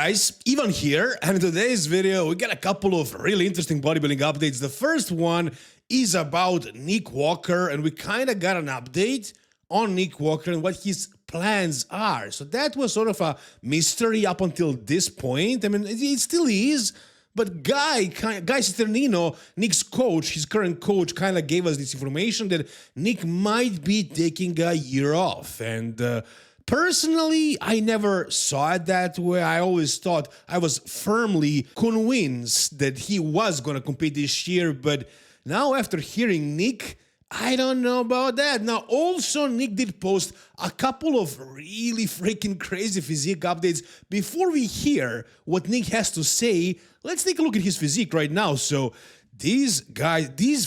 guys, Ivan here, and in today's video we got a couple of really interesting bodybuilding updates. The first one is about Nick Walker, and we kind of got an update on Nick Walker and what his plans are. So that was sort of a mystery up until this point. I mean, it still is, but Guy Cisternino, Nick's coach, his current coach, kind of gave us this information that Nick might be taking a year off. And personally, I never saw it that way. I always thought, I was firmly convinced that he was going to compete this year. But now after hearing Nick, I don't know about that. Now, also, Nick did post a couple of really freaking crazy physique updates. Before we hear what Nick has to say, let's take a look at his physique right now. So these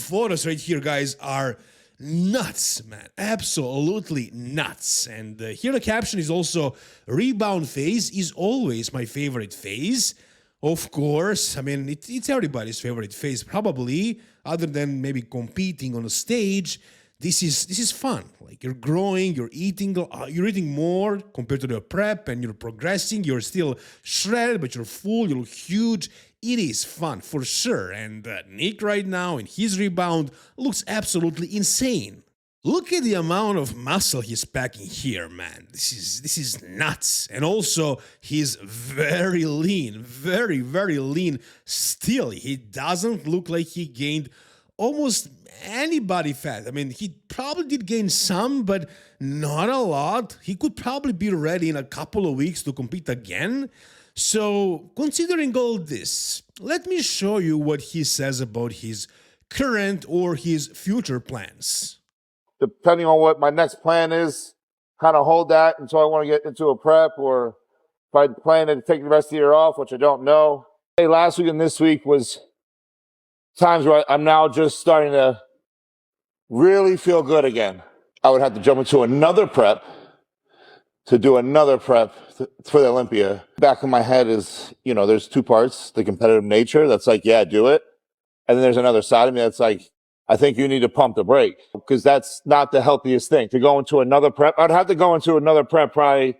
photos right here, guys, are nuts, man. Absolutely nuts. And here the caption is also, rebound phase is always my favorite phase. Of course, I mean, it's everybody's favorite phase, probably, other than maybe competing on a stage. This is fun. Like, you're growing, you're eating more compared to the prep, and you're progressing. You're still shredded, but you're full, you look huge. It is fun, for sure. And Nick right now in his rebound looks absolutely insane. Look at the amount of muscle he's packing here, man. This is nuts. And also, he's very lean, very, very lean. Still, he doesn't look like he gained almost any body fat. I mean, he probably did gain some, but not a lot. He could probably be ready in a couple of weeks to compete again. So, considering all this, let me show you what he says about his current or his future plans. Depending on what my next plan is, kind of hold that until I want to get into a prep, or if I plan to take the rest of the year off, which I don't know. Hey, last week and this week was times where I'm now just starting to really feel good again. I would have to jump into another prep to do another prep for the Olympia. Back in my head is, you know, there's two parts: the competitive nature that's like, yeah, do it. And then there's another side of me that's like, I think you need to pump the brake, because that's not the healthiest thing. To go into another prep, I'd have to go into another prep probably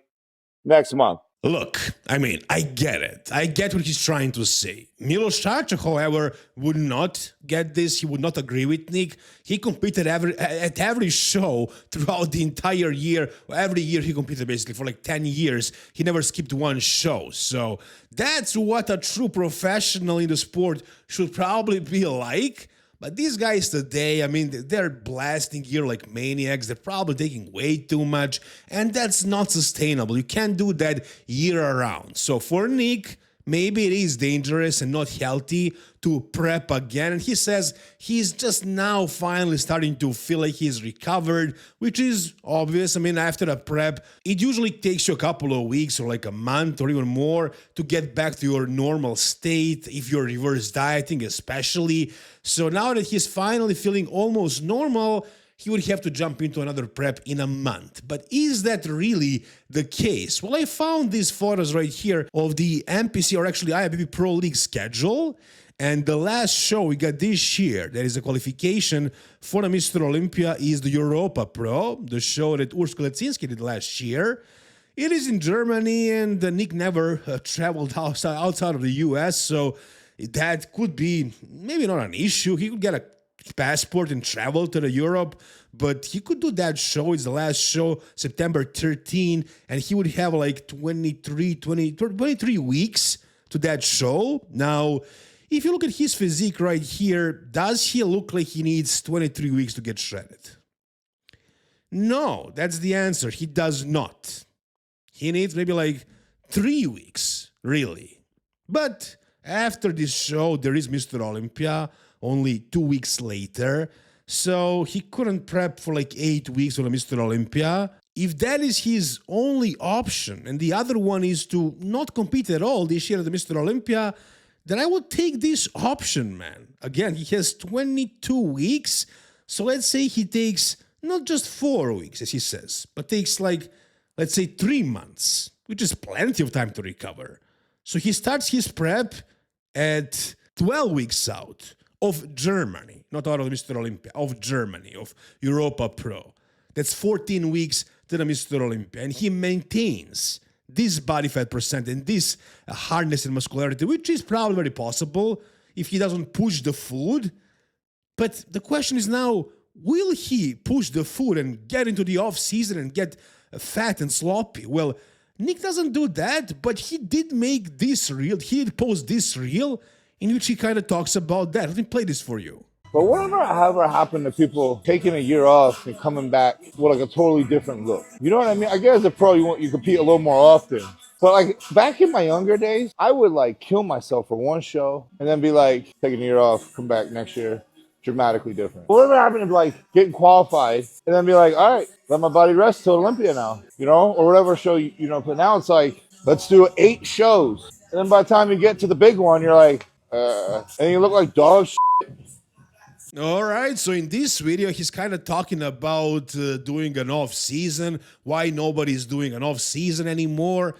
next month. Look, I mean, I get it. I get what he's trying to say. Milos Sarcev, however, would not get this. He would not agree with Nick. He competed at every show throughout the entire year. Every year he competed basically for like 10 years. He never skipped one show. So that's what a true professional in the sport should probably be like. But these guys today, I mean, they're blasting gear like maniacs. They're probably taking way too much, and that's not sustainable. You can't do that year around. So for Nick, maybe it is dangerous and not healthy to prep again. And he says he's just now finally starting to feel like he's recovered, which is obvious. I mean, after a prep, it usually takes you a couple of weeks or like a month or even more to get back to your normal state, if you're reverse dieting especially. So now that he's finally feeling almost normal, he would have to jump into another prep in a month. But is that really the case? Well, I found these photos right here of the NPC, or actually IFBB Pro League schedule. And the last show we got this year, that is a qualification for the Mr. Olympia, is the Europa Pro, the show that Urs Kulecinski did last year. It is in Germany, and Nick never traveled outside of the US, so that could be maybe not an issue. He could get a passport and travel to the Europe, but he could do that show. It's the last show, September 13, and he would have like 23 weeks to that show. Now, if you look at his physique right here, does he look like he needs 23 weeks to get shredded? No, that's the answer. He does not. He needs maybe like 3 weeks, really. But after this show, there is Mr. Olympia, only 2 weeks later. So he couldn't prep for like 8 weeks on a Mr. Olympia. If that is his only option, and the other one is to not compete at all this year at the Mr. Olympia, then I would take this option, man. Again, he has 22 weeks. So let's say he takes not just 4 weeks, as he says, but takes like, let's say 3 months, which is plenty of time to recover. So he starts his prep at 12 weeks out of Germany, not out of Mr. Olympia, of Germany, of Europa Pro. That's 14 weeks to the Mr. Olympia. And he maintains this body fat percent and this hardness and muscularity, which is probably very possible if he doesn't push the food. But the question is now, will he push the food and get into the off season and get fat and sloppy? Well, Nick doesn't do that, but he did make this reel. He did post this reel in which he kind of talks about that. Let me play this for you. But whatever ever happened to people taking a year off and coming back with like a totally different look? You know what I mean? I guess as a pro, you compete a little more often. But like back in my younger days, I would like kill myself for one show and then be like, taking a year off, come back next year, dramatically different. Whatever happened to like getting qualified and then be like, all right, let my body rest till Olympia now, you know, or whatever show, you know, but now it's like, let's do 8 shows. And then by the time you get to the big one, you're like, and you look like dog shit. All right, so in this video, he's kind of talking about doing an off season, why nobody's doing an off season anymore.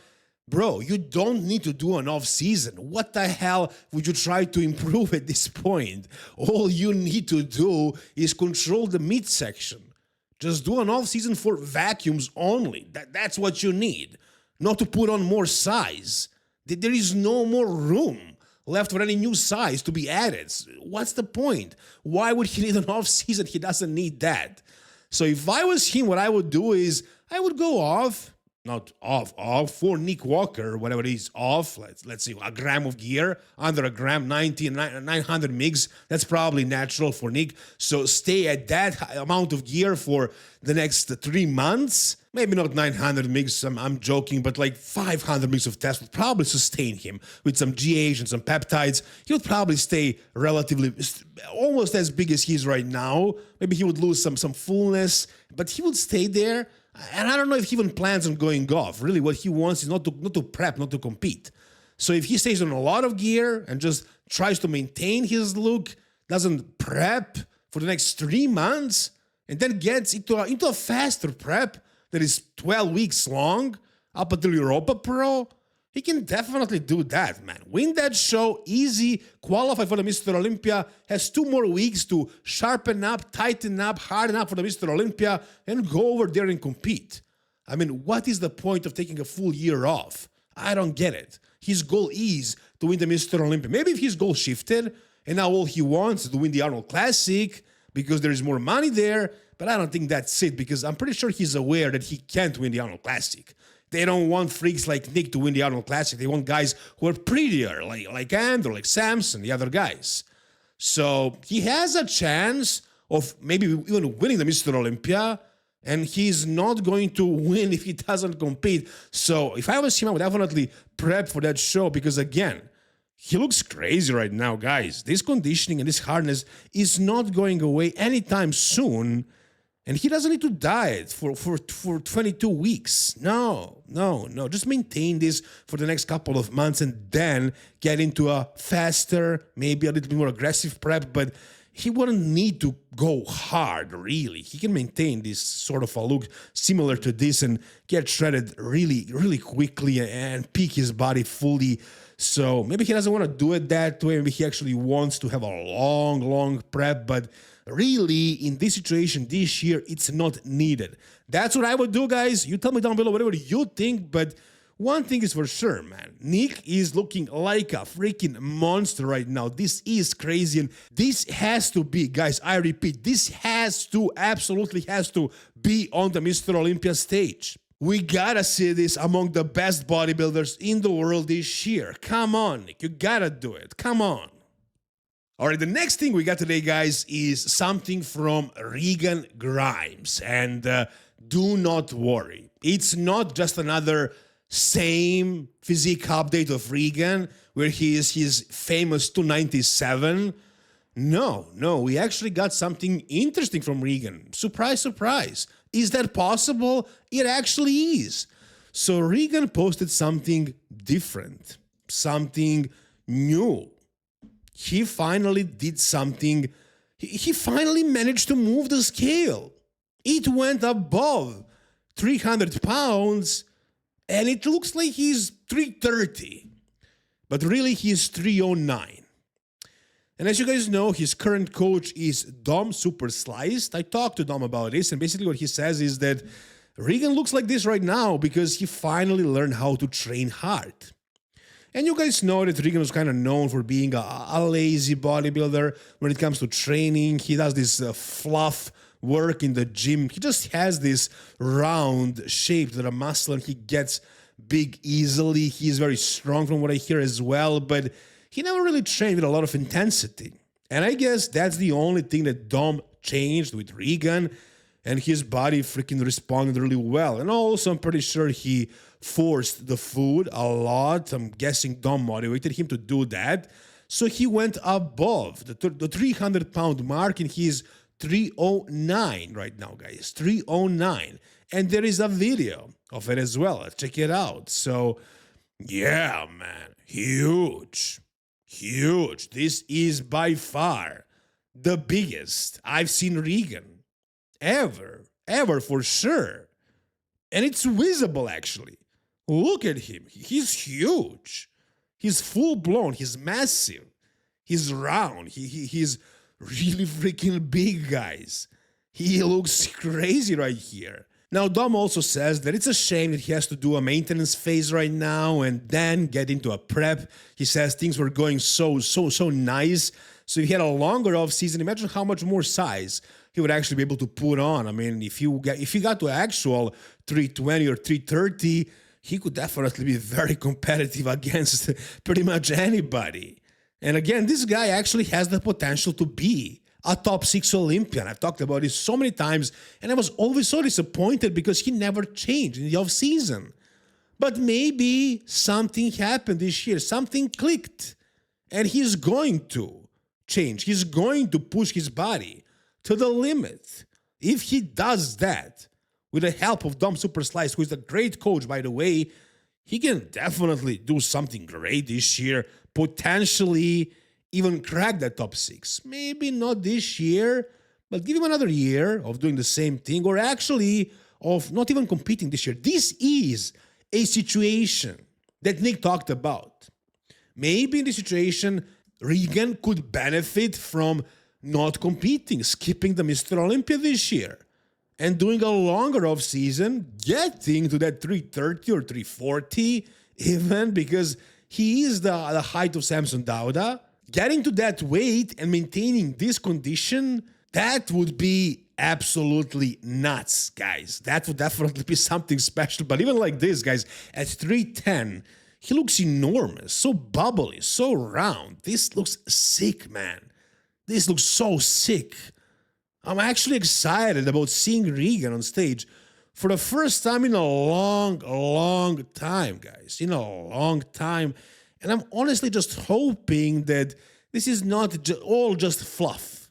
Bro, you don't need to do an off season. What the hell would you try to improve at this point? All you need to do is control the midsection. Just do an off season for vacuums only. That's what you need, not to put on more size. There is no more room left for any new size to be added. What's the point? Why would he need an off season? He doesn't need that. So if I was him, what I would do is I would go off, not off for Nick Walker, whatever it is, off, let's see, a gram of gear, under a gram, 900 mgs. That's probably natural for Nick. So stay at that amount of gear for the next 3 months. Maybe not 900 mgs, I'm joking, but like 500 mgs of test would probably sustain him with some GH and some peptides. He would probably stay relatively, almost as big as he is right now. Maybe he would lose some fullness, but he would stay there. And I don't know if he even plans on going off. Really, what he wants is not to prep, not to compete. So if he stays on a lot of gear and just tries to maintain his look, doesn't prep for the next 3 months, and then gets into a faster prep that is 12 weeks long up until Europa Pro, he can definitely do that, man. Win that show, easy, qualify for the Mr. Olympia, has 2 more weeks to sharpen up, tighten up, harden up for the Mr. Olympia, and go over there and compete. I mean, what is the point of taking a full year off? I don't get it. His goal is to win the Mr. Olympia. Maybe if his goal shifted, and now all he wants is to win the Arnold Classic, because there is more money there, but I don't think that's it, because I'm pretty sure he's aware that he can't win the Arnold Classic. They don't want freaks like Nick to win the Arnold Classic. They want guys who are prettier, like Andrew, like Samson, the other guys. So he has a chance of maybe even winning the Mr. Olympia, and he's not going to win if he doesn't compete. So if I was him, I would definitely prep for that show, because again, he looks crazy right now, guys. This conditioning and this hardness is not going away anytime soon. And he doesn't need to diet for 22 weeks. No. Just maintain this for the next couple of months and then get into a faster, maybe a little bit more aggressive prep. But he wouldn't need to go hard, really. He can maintain this sort of a look similar to this and get shredded really, really quickly and peak his body fully. So maybe he doesn't want to do it that way. Maybe he actually wants to have a long prep, but really, in this situation, this year, it's not needed. That's what I would do, guys. You tell me down below whatever you think, but one thing is for sure, man. Nick is looking like a freaking monster right now. This is crazy, and this has to be, guys, I repeat, this absolutely has to be on the Mr. Olympia stage. We gotta see this among the best bodybuilders in the world this year. Come on, Nick, you gotta do it. Come on. All right, the next thing we got today, guys, is something from Regan Grimes. And do not worry. It's not just another same physique update of Regan where he is his famous 297. No, we actually got something interesting from Regan. Surprise, surprise. Is that possible? It actually is. So Regan posted something different, something new. He finally did something. He finally managed to move the scale. It went above 300 pounds, and it looks like he's 330. But really, he's 309. And as you guys know, his current coach is Dom Super Sliced. I talked to Dom about this, and basically what he says is that Regan looks like this right now because he finally learned how to train hard. And you guys know that Regan was kind of known for being a lazy bodybuilder when it comes to training. He does this fluff work in the gym. He just has this round shape to the muscle and he gets big easily. He's very strong from what I hear as well, but he never really trained with a lot of intensity. And I guess that's the only thing that Dom changed with Regan, and his body freaking responded really well. And also, I'm pretty sure he forced the food a lot. I'm guessing Dom motivated him to do that. So he went above the 300-pound mark, and he's 309 right now, guys. 309. And there is a video of it as well. Check it out. So, yeah, man. Huge. Huge. This is by far the biggest I've seen Regan ever for sure. And it's visible actually. Look at him. He's huge. He's full blown. He's massive. He's round. He's really freaking big, guys. He looks crazy right here. Now, Dom also says that it's a shame that he has to do a maintenance phase right now and then get into a prep. He says things were going so nice. So if he had a longer off season, imagine how much more size he would actually be able to put on. I mean, if he got to actual 320 or 330, he could definitely be very competitive against pretty much anybody. And again, this guy actually has the potential to be a top 6 Olympian. I've talked about this so many times, and I was always so disappointed because he never changed in the off season. But maybe something happened this year, something clicked, and he's going to change. He's going to push his body to the limit. If he does that, with the help of Dom Super Slice, who is a great coach, by the way, he can definitely do something great this year, potentially even crack that top 6. Maybe not this year, but give him another year of doing the same thing, or actually of not even competing this year. This is a situation that Nick talked about. Maybe in this situation, Regan could benefit from not competing, skipping the Mr. Olympia this year, and doing a longer off season, getting to that 330 or 340 even, because he is the height of Samson Dauda. Getting to that weight and maintaining this condition, that would be absolutely nuts, guys. That would definitely be something special. But even like this, guys, at 310, he looks enormous, so bubbly, so round. This looks sick, man. This looks so sick. I'm actually excited about seeing Regan on stage for the first time in a long time, guys. In a long time. And I'm honestly just hoping that this is not all just fluff.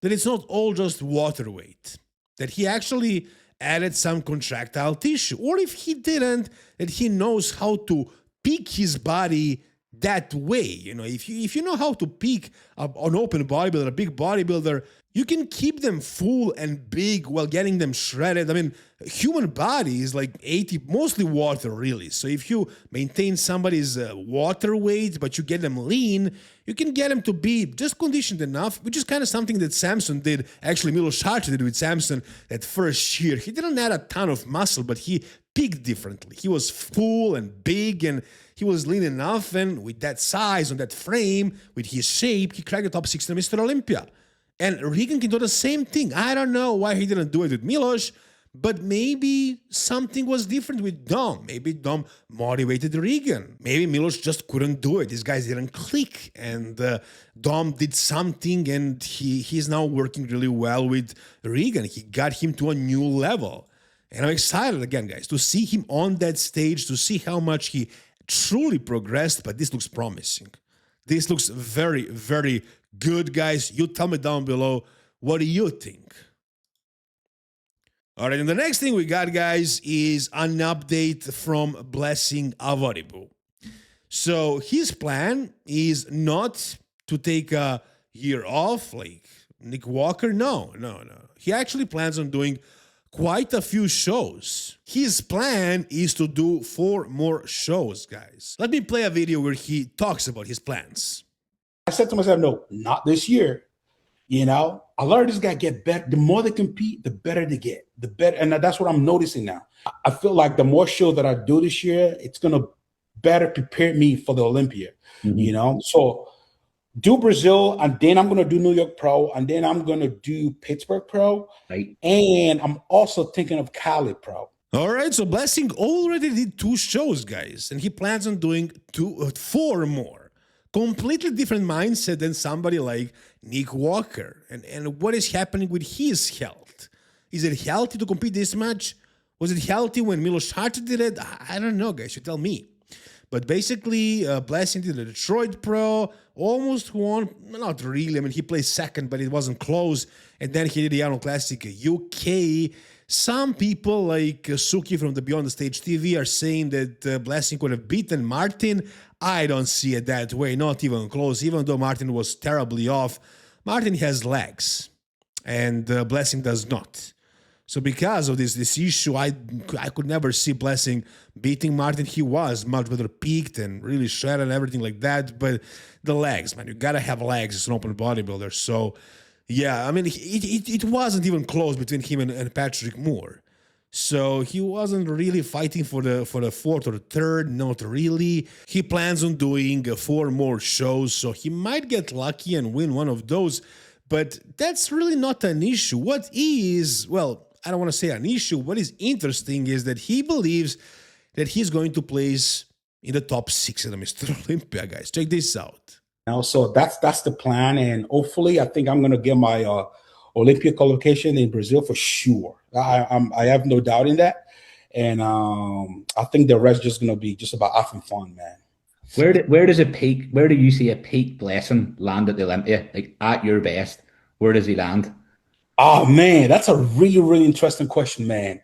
That it's not all just water weight. That he actually added some contractile tissue. Or if he didn't, that he knows how to peak his body that way. You know, if you know how to peak an open bodybuilder, a big bodybuilder, you can keep them full and big while getting them shredded. I mean, human body is like 80, mostly water, really. So if you maintain somebody's water weight, but you get them lean, you can get them to be just conditioned enough, which is kind of something that Samson did. Actually, Milos Sarce did with Samson that first year. He didn't add a ton of muscle, but he peaked differently. He was full and big, and he was lean enough, and with that size, on that frame, with his shape, he cracked the top 6 in Mr. Olympia. And Regan can do the same thing. I don't know why he didn't do it with Milos, but maybe something was different with Dom. Maybe Dom motivated Regan. Maybe Milos just couldn't do it. These guys didn't click, and Dom did something, and he's now working really well with Regan. He got him to a new level. And I'm excited again, guys, to see him on that stage, to see how much he truly progressed, but this looks promising. This looks very, very good, guys. You tell me down below, what do you think? All right, and the next thing we got, guys, is an update from Blessing Awodibu. So his plan is not to take a year off like Nick Walker. No. He actually plans on doing quite a few shows. His plan is to do 4 more shows, guys. Let me play a video where he talks about his plans. I said to myself, no, not this year. You know, a lot of these guys get better. The more they compete, the better they get. The better, and that's what I'm noticing now. I feel like the more shows that I do this year, it's gonna better prepare me for the Olympia. You know, so do Brazil, and then I'm gonna do New York Pro, and then I'm gonna do Pittsburgh Pro, Right. and I'm also thinking of Cali Pro. All right, so Blessing already did 2 shows, guys, and he plans on doing 4 more. Completely different mindset than somebody like Nick Walker. And what is happening with his health? Is it healthy to compete this much? Was it healthy when Milos Harter did it? I don't know, guys. You tell me. But basically, Blessing did the Detroit Pro, almost won. Not really. I mean, he placed second, but it wasn't close. And then he did the Arnold Classic UK. Some people like Suki from the Beyond the Stage TV are saying that Blessing could have beaten Martin. I don't see it that way, not even close. Even though Martin was terribly off, Martin has legs, and Blessing does not. So because of this issue, I could never see Blessing beating Martin. He was much better peaked and really shredded and everything like that. But the legs, man, you gotta have legs as an open bodybuilder. So yeah, I mean, it wasn't even close between him and Patrick Moore. So he wasn't really fighting for the 4th or 3rd, not really. He plans on doing 4 more shows, so he might get lucky and win one of those. But that's really not an issue. What is, well, I don't want to say an issue. What is interesting is that he believes that he's going to place in the top 6 of the Mr. Olympia, guys. Check this out. Now, so that's the plan, and hopefully, I think I'm gonna get my Olympia qualification in Brazil for sure. I have no doubt in that, and I think the rest is just gonna be just about having fun, man. Where does a peak? Where do you see a peak Blessing land at the Olympia? Like at your best, where does he land? Oh man, that's a really interesting question, man.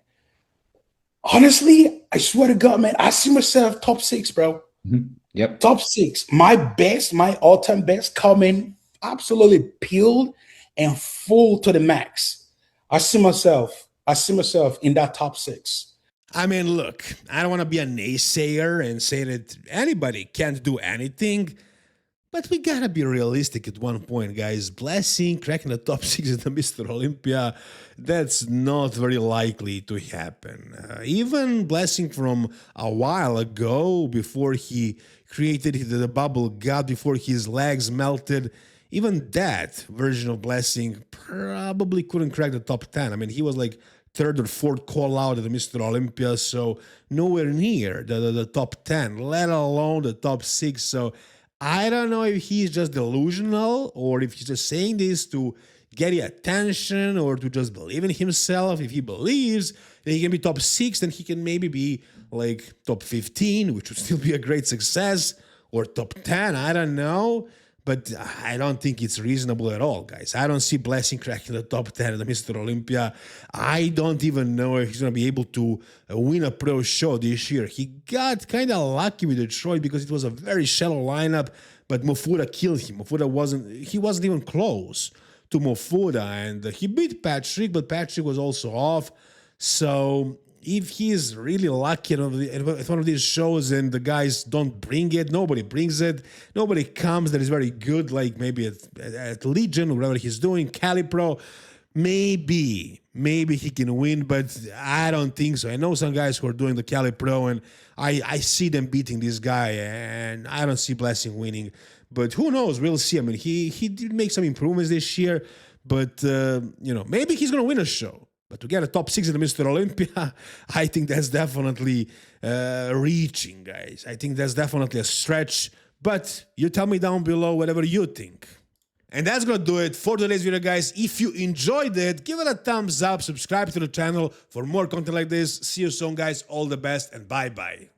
Honestly, I swear to God, man, I see myself top 6, bro. Yep. Top 6. My best, my all-time best, coming absolutely peeled and full to the max. I see myself in that top 6. I mean, look, I don't want to be a naysayer and say that anybody can't do anything, but we gotta be realistic at one point, guys. Blessing cracking the top 6 at the Mr. Olympia, that's not very likely to happen. Even Blessing from a while ago, before he created the bubble gut, before his legs melted, even that version of Blessing probably couldn't crack the top 10. I mean, he was like 3rd or 4th call out at the Mr. Olympia, so nowhere near the top 10, let alone the top 6. So I don't know if he's just delusional or if he's just saying this to get your attention or to just believe in himself. If he believes that he can be top 6, then he can maybe be like top 15, which would still be a great success, or top 10, I don't know. But I don't think it's reasonable at all, guys. I don't see Blessing cracking the top 10 at the Mr. Olympia. I don't even know if he's going to be able to win a pro show this year. He got kind of lucky with Detroit because it was a very shallow lineup, but Mofuda killed him. He wasn't even close to Mofuda, and he beat Patrick, but Patrick was also off. So if he's really lucky at one of these shows and the guys don't bring it, nobody brings it, nobody comes that is very good, like maybe at Legion or whatever he's doing, Cali Pro, maybe he can win, but I don't think so. I know some guys who are doing the Cali Pro, and I see them beating this guy, and I don't see Blessing winning. But who knows? We'll see. I mean, he did make some improvements this year, but maybe he's going to win a show. But to get a top 6 at the Mr. Olympia, I think that's definitely reaching, guys. I think that's definitely a stretch. But you tell me down below whatever you think. And that's going to do it for today's video, guys. If you enjoyed it, give it a thumbs up, subscribe to the channel for more content like this. See you soon, guys. All the best, and bye-bye.